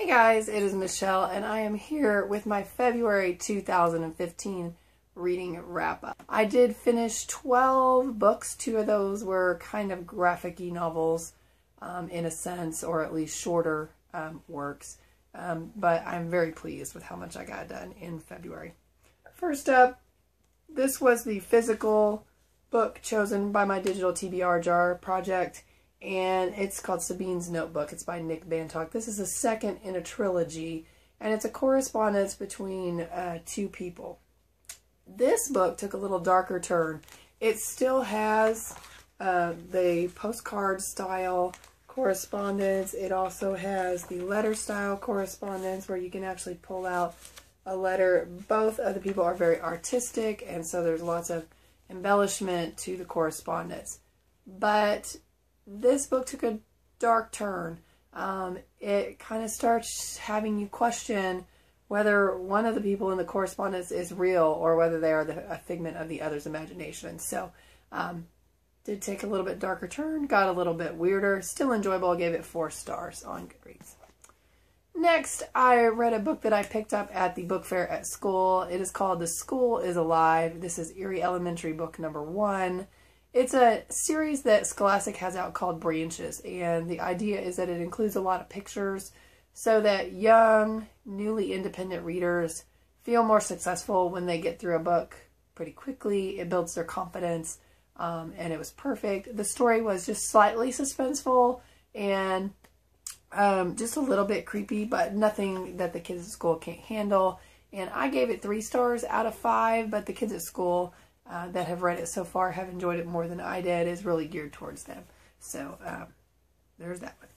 Hey guys, it is Michelle and I am here with my February 2015 reading wrap up. I did finish 12 books. 2 of those were kind of graphic-y novels in a sense, or at least shorter works. But I'm very pleased with how much I got done in February. First up, this was the physical book chosen by my digital TBR jar project. And it's called Sabines Notebook. It's by Nick Bantock. This is the second in a trilogy, and it's a correspondence between 2 people. This book took a little darker turn. It still has the postcard style correspondence. It also has the letter style correspondence where you can actually pull out a letter. Both of the people are very artistic, and so there's lots of embellishment to the correspondence. But this book took a dark turn. It kind of starts having you question whether one of the people in the correspondence is real or whether they are a figment of the other's imagination. So, did take a little bit darker turn, got a little bit weirder, still enjoyable. I gave it 4 stars on Goodreads. Next, I read a book that I picked up at the book fair at school. It is called The School is Alive. This is Erie Elementary book number 1. It's a series that Scholastic has out called Branches, and the idea is that it includes a lot of pictures so that young, newly independent readers feel more successful when they get through a book pretty quickly. It builds their confidence, and it was perfect. The story was just slightly suspenseful and just a little bit creepy, but nothing that the kids at school can't handle. And I gave it 3 stars out of 5, but the kids at school that have read it so far have enjoyed it more than I did. It's really geared towards them. So there's that one.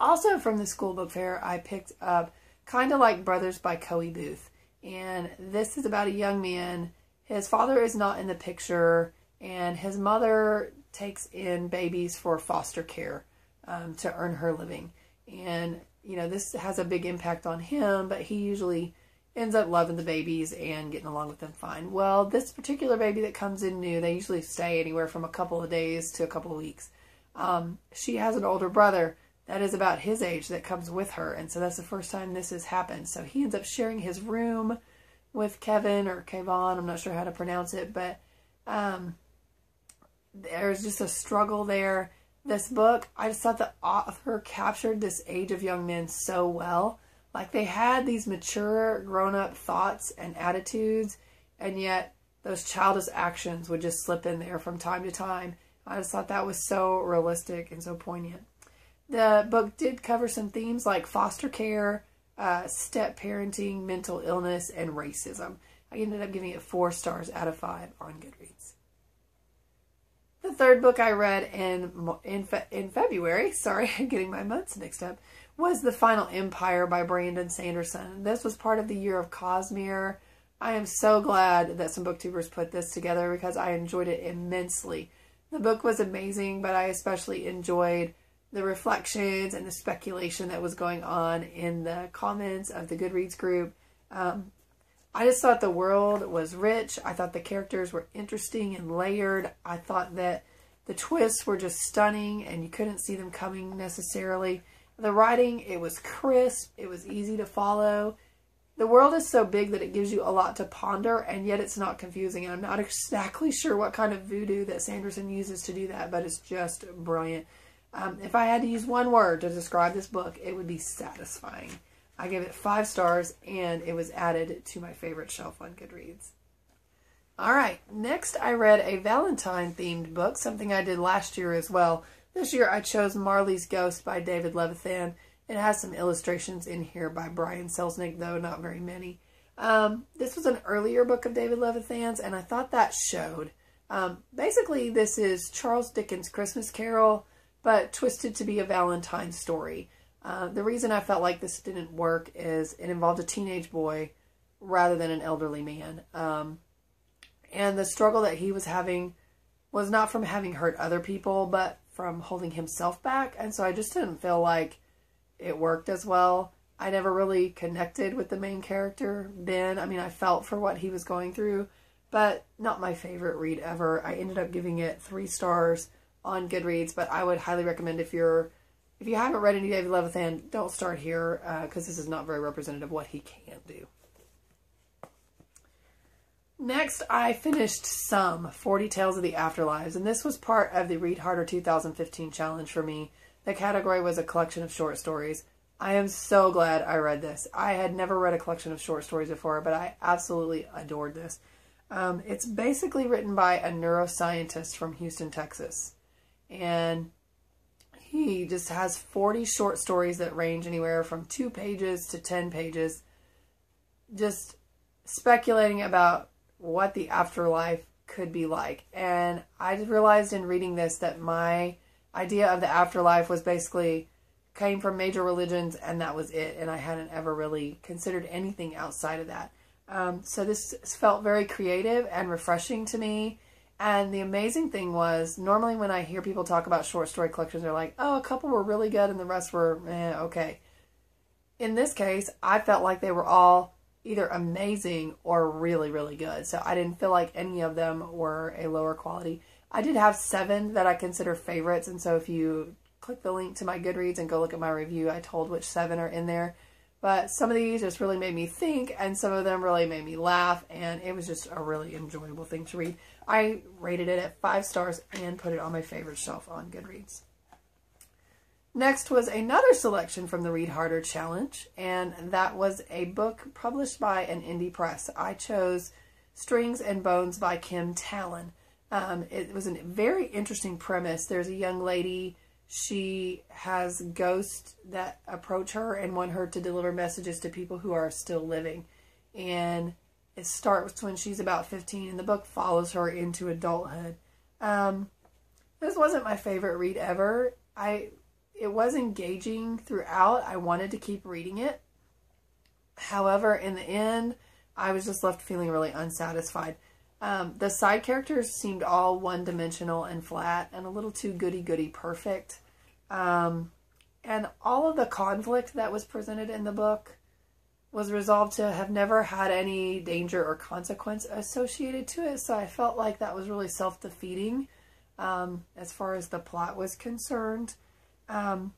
Also from the school book fair, I picked up Kind of Like Brothers by Coe Booth. And this is about a young man. His father is not in the picture, and his mother takes in babies for foster care to earn her living. And, you know, this has a big impact on him, but he usually ends up loving the babies and getting along with them fine. Well, this particular baby that comes in new, they usually stay anywhere from a couple of days to a couple of weeks. She has an older brother that is about his age that comes with her, and so that's the first time this has happened. So he ends up sharing his room with Kevin, or Kevon, I'm not sure how to pronounce it, but there's just a struggle there. This book, I just thought the author captured this age of young men so well. Like, they had these mature, grown-up thoughts and attitudes, and yet those childish actions would just slip in there from time to time. I just thought that was so realistic and so poignant. The book did cover some themes like foster care, step-parenting, mental illness, and racism. I ended up giving it 4 stars out of 5 on Goodreads. The third book I read in February, sorry, I'm getting my months mixed up, was The Final Empire by Brandon Sanderson. This was part of the Year of Cosmere. I am so glad that some booktubers put this together because I enjoyed it immensely. The book was amazing, but I especially enjoyed the reflections and the speculation that was going on in the comments of the Goodreads group. I just thought the world was rich. I thought the characters were interesting and layered. I thought that the twists were just stunning and you couldn't see them coming necessarily. The writing, it was crisp. It was easy to follow. The world is so big that it gives you a lot to ponder, and yet it's not confusing. And I'm not exactly sure what kind of voodoo that Sanderson uses to do that, but it's just brilliant. If I had to use one word to describe this book, it would be satisfying. I gave it 5 stars, and it was added to my favorite shelf on Goodreads. Alright, next I read a Valentine-themed book, something I did last year as well. This year I chose Marleys Ghost by David Levithan. It has some illustrations in here by Brian Selznick, though not very many. This was an earlier book of David Levithan's, and I thought that showed. Basically, this is Charles Dickens' Christmas Carol, but twisted to be a Valentine story. The reason I felt like this didn't work is it involved a teenage boy rather than an elderly man. And the struggle that he was having was not from having hurt other people, but from holding himself back. And so I just didn't feel like it worked as well. I never really connected with the main character, Ben. I mean, I felt for what he was going through, but not my favorite read ever. I ended up giving it 3 stars on Goodreads, but I would highly recommend if you're if you haven't read any David Levithan, don't start here because this is not very representative of what he can do. Next, I finished Some 40 Tales of the Afterlives, and this was part of the Read Harder 2015 challenge for me. The category was a collection of short stories. I am so glad I read this. I had never read a collection of short stories before, but I absolutely adored this. It's basically written by a neuroscientist from Houston, Texas, and he just has 40 short stories that range anywhere from 2 pages to 10 pages, just speculating about what the afterlife could be like. And I realized in reading this that my idea of the afterlife was basically came from major religions, and that was it, and I hadn't ever really considered anything outside of that. So this felt very creative and refreshing to me. And the amazing thing was, normally when I hear people talk about short story collections, they're like, oh, a couple were really good and the rest were okay. In this case, I felt like they were all either amazing or really, really good. So I didn't feel like any of them were a lower quality. I did have 7 that I consider favorites, and so if you click the link to my Goodreads and go look at my review, I told which 7 are in there. But some of these just really made me think, and some of them really made me laugh, and it was just a really enjoyable thing to read. I rated it at 5 stars and put it on my favorite shelf on Goodreads. Next was another selection from the Read Harder Challenge, and that was a book published by an indie press. I chose Strings and Bones by Kim Talon. It was a very interesting premise. There's a young lady, she has ghosts that approach her and want her to deliver messages to people who are still living. And it starts when she's about 15, and the book follows her into adulthood. This wasn't my favorite read ever. It was engaging throughout. I wanted to keep reading it. However, in the end, I was just left feeling really unsatisfied. The side characters seemed all one-dimensional and flat and a little too goody-goody perfect. And all of the conflict that was presented in the book was resolved to have never had any danger or consequence associated to it. So I felt like that was really self-defeating as far as the plot was concerned. And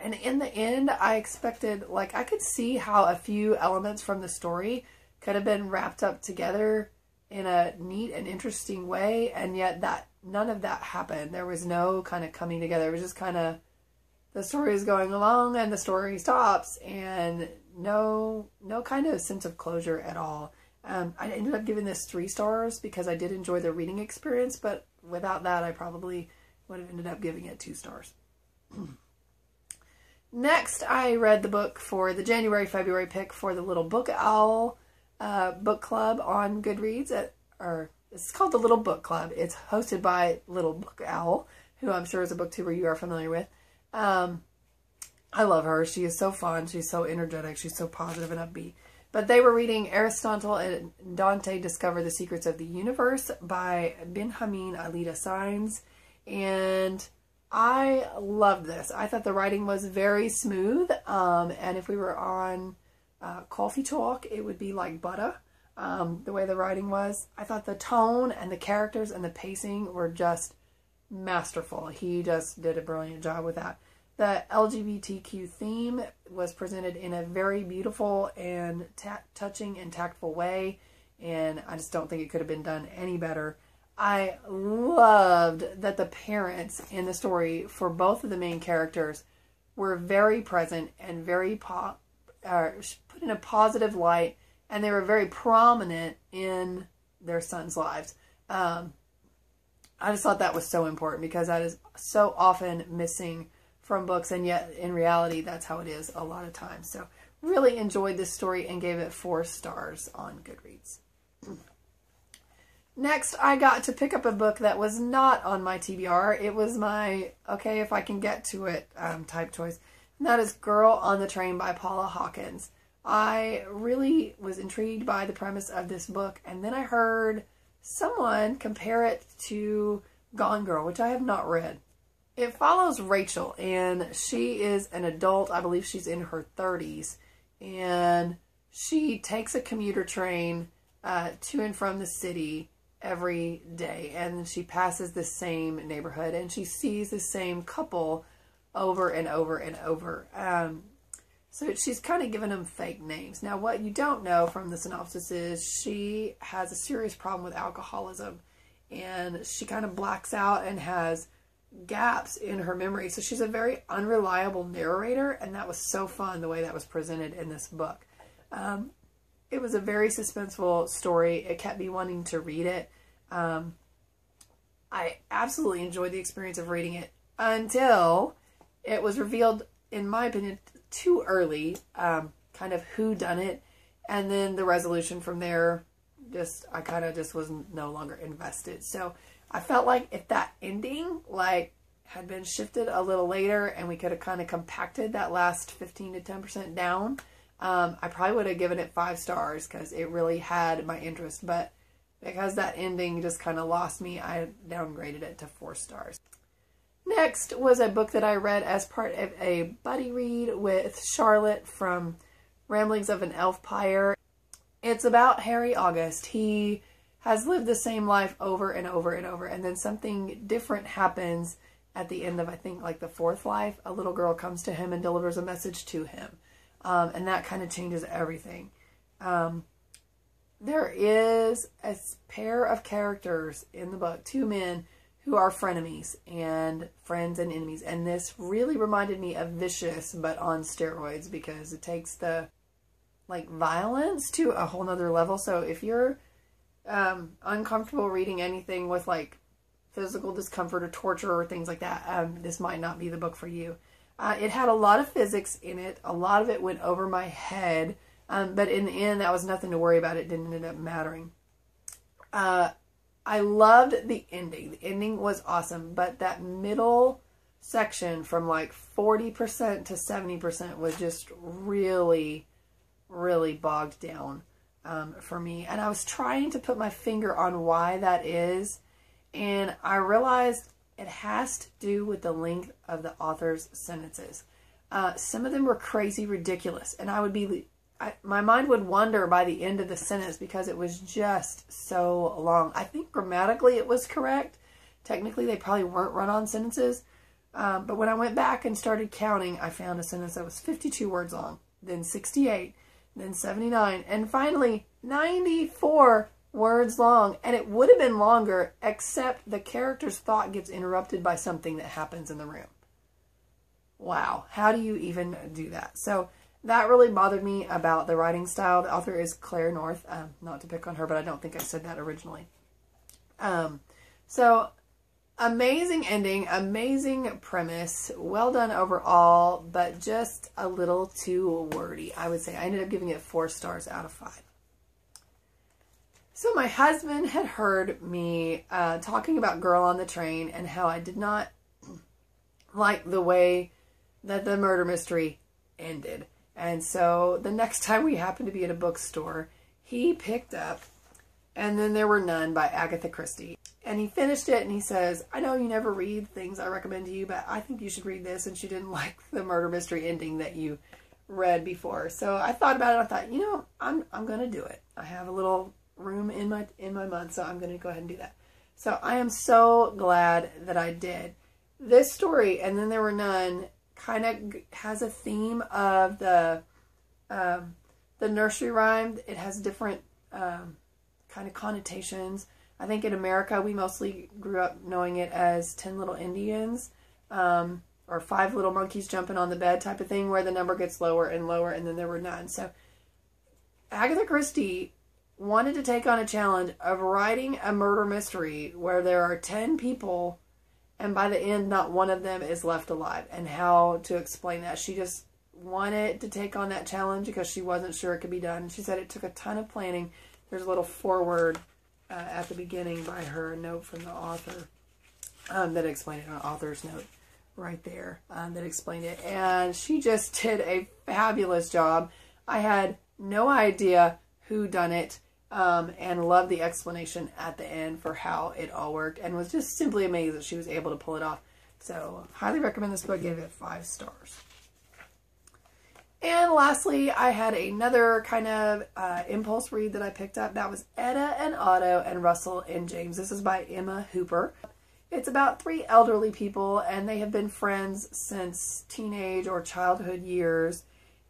in the end, I expected, like, I could see how a few elements from the story could have been wrapped up together in a neat and interesting way, and yet none of that happened. There was no kind of coming together. It was just kind of, the story is going along and the story stops, and no kind of sense of closure at all. I ended up giving this 3 stars because I did enjoy the reading experience, but without that, I probably would have ended up giving it 2 stars. Next, I read the book for the January-February pick for the Little Book Owl book club on Goodreads. It's called the Little Book Club. It's hosted by Little Book Owl, who I'm sure is a booktuber you are familiar with. I love her. She is so fun. She's so energetic. She's so positive and upbeat. But they were reading Aristotle and Dante Discover the Secrets of the Universe by Benjamin Alida Sainz, and I loved this. I thought the writing was very smooth, and if we were on Coffee Talk, it would be like butter, the way the writing was. I thought the tone and the characters and the pacing were just masterful. He just did a brilliant job with that. The LGBTQ theme was presented in a very beautiful and touching and tactful way, and I just don't think it could have been done any better. I loved that the parents in the story for both of the main characters were very present and very put in a positive light, and they were very prominent in their sons' lives. I just thought that was so important because that is so often missing from books, and yet in reality that's how it is a lot of times. So really enjoyed this story and gave it 4 stars on Goodreads. Next, I got to pick up a book that was not on my TBR. It was my, okay, if I can get to it type choice. And that is Girl on the Train by Paula Hawkins. I really was intrigued by the premise of this book, and then I heard someone compare it to Gone Girl, which I have not read. It follows Rachel, and she is an adult. I believe she's in her 30s, and she takes a commuter train to and from the city every day, and she passes the same neighborhood, and she sees the same couple over and over and over. So she's kind of given them fake names. Now, what you don't know from the synopsis is she has a serious problem with alcoholism, and she kind of blacks out and has gaps in her memory. So she's a very unreliable narrator, and that was so fun the way that was presented in this book. It was a very suspenseful story. It kept me wanting to read it. I absolutely enjoyed the experience of reading it until it was revealed, in my opinion, too early, kind of who done it, and then the resolution from there, I kind of just was no longer invested. So I felt like if that ending had been shifted a little later and we could have kind of compacted that last 15 to 10% down, I probably would have given it 5 stars because it really had my interest. But because that ending just kind of lost me, I downgraded it to 4 stars. Next was a book that I read as part of a buddy read with Charlotte from Ramblings of an Elf Pyre. It's about Harry August. He has lived the same life over and over and over, and then something different happens at the end of, I think, like the 4th life. A little girl comes to him and delivers a message to him, and that kind of changes everything. There is a pair of characters in the book, 2 men, who are frenemies and friends and enemies. And this really reminded me of Vicious, but on steroids, because it takes the violence to a whole nother level. So if you're uncomfortable reading anything with physical discomfort or torture or things like that, this might not be the book for you. It had a lot of physics in it. A lot of it went over my head. But in the end, that was nothing to worry about. It didn't end up mattering. I loved the ending. The ending was awesome, but that middle section from 40% to 70% was just really, really bogged down for me. And I was trying to put my finger on why that is, and I realized it has to do with the length of the author's sentences. Some of them were crazy ridiculous, and my mind would wander by the end of the sentence because it was just so long. I think grammatically it was correct. Technically, they probably weren't run-on sentences. But when I went back and started counting, I found a sentence that was 52 words long, then 68, then 79, and finally 94 words long. And it would have been longer, except the character's thought gets interrupted by something that happens in the room. Wow. How do you even do that? So that really bothered me about the writing style. The author is Claire North. Not to pick on her, but I don't think I said that originally. So, amazing ending, amazing premise, well done overall, but just a little too wordy, I would say. I ended up giving it 4 stars out of 5. So my husband had heard me talking about Girl on the Train and how I did not like the way that the murder mystery ended. And so the next time we happened to be at a bookstore, he picked up And Then There Were None by Agatha Christie. And he finished it and he says, I know you never read things I recommend to you, but I think you should read this. And she didn't like the murder mystery ending that you read before. So I thought about it. I thought, you know, I'm going to do it. I have a little room in my month, so I'm going to go ahead and do that. So I am so glad that I did. This story, And Then There Were None, kind of has a theme of the nursery rhyme. It has different kind of connotations. I think in America we mostly grew up knowing it as 10 Little Indians, or 5 Little Monkeys Jumping on the Bed type of thing, where the number gets lower and lower, and then there were none. So Agatha Christie wanted to take on a challenge of writing a murder mystery where there are 10 people and by the end not one of them is left alive, and how to explain that. She just wanted to take on that challenge because she wasn't sure it could be done. She said it took a ton of planning. There's a little foreword at the beginning by her, a note from the author that explained it, an author's note right there that explained it. And she just did a fabulous job. I had no idea who done it, and loved the explanation at the end for how it all worked, and was just simply amazed that she was able to pull it off. So highly recommend this book. Gave it 5 stars. And lastly, I had another kind of impulse read that I picked up. That was Etta and Otto and Russell and James. This is by Emma Hooper. It's about 3 elderly people, and they have been friends since teenage or childhood years.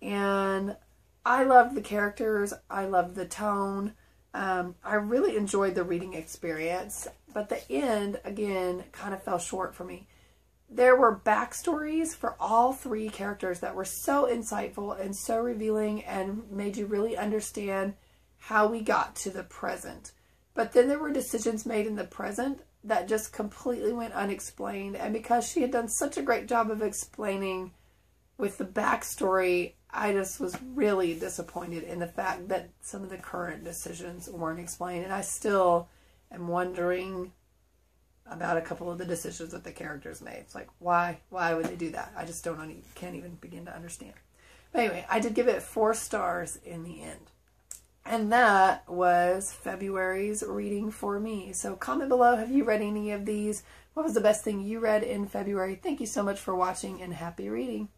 And I loved the characters. I loved the tone. I really enjoyed the reading experience, but the end, again, kind of fell short for me. There were backstories for all 3 characters that were so insightful and so revealing and made you really understand how we got to the present. But then there were decisions made in the present that just completely went unexplained. And because she had done such a great job of explaining with the backstory, I just was really disappointed in the fact that some of the current decisions weren't explained. And I still am wondering about a couple of the decisions that the characters made. It's like, why would they do that? I just can't even begin to understand. But anyway, I did give it 4 stars in the end. And that was February's reading for me. So comment below, have you read any of these? What was the best thing you read in February? Thank you so much for watching, and happy reading.